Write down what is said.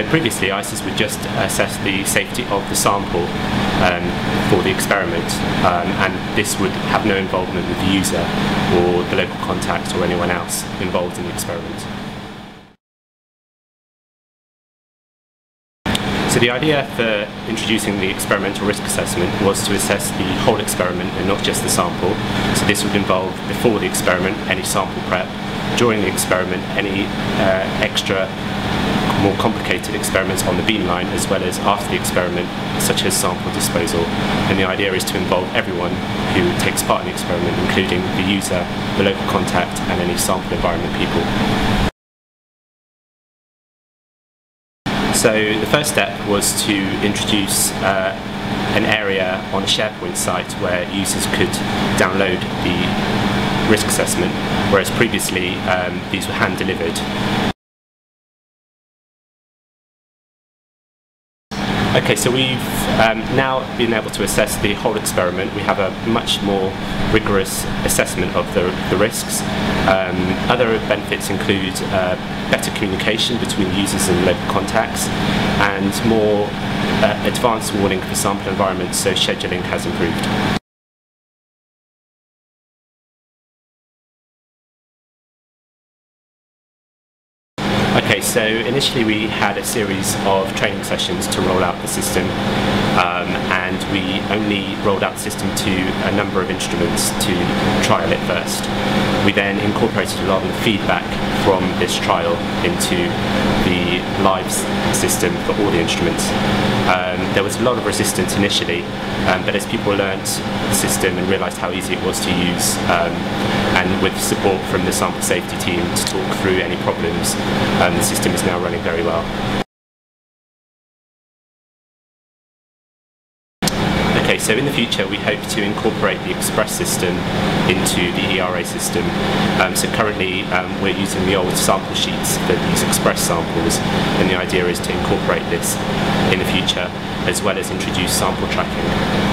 So previously ICES would just assess the safety of the sample for the experiment, and this would have no involvement with the user or the local contact or anyone else involved in the experiment. So the idea for introducing the experimental risk assessment was to assess the whole experiment and not just the sample. So this would involve, before the experiment, any sample prep, during the experiment, any extra more complicated experiments on the beamline, as well as after the experiment, such as sample disposal. And the idea is to involve everyone who takes part in the experiment, including the user, the local contact, and any sample environment people. So the first step was to introduce an area on a SharePoint site where users could download the risk assessment, whereas previously these were hand-delivered. Okay, so we've now been able to assess the whole experiment. We have a much more rigorous assessment of the risks. Other benefits include better communication between users and local contacts, and more advanced warning for sample environments, so scheduling has improved. Okay, so initially we had a series of training sessions to roll out the system, and we only rolled out the system to a number of instruments to trial it first. We then incorporated a lot of the feedback from this trial into the live system for all the instruments. There was a lot of resistance initially, but as people learnt the system and realised how easy it was to use, and with support from the sample safety team to talk through any problems, the system is now running very well. Okay, so in the future we hope to incorporate the Express system into the ERA system. So currently we're using the old sample sheets for these Express samples, and the idea is to incorporate this in the future, as well as introduce sample tracking.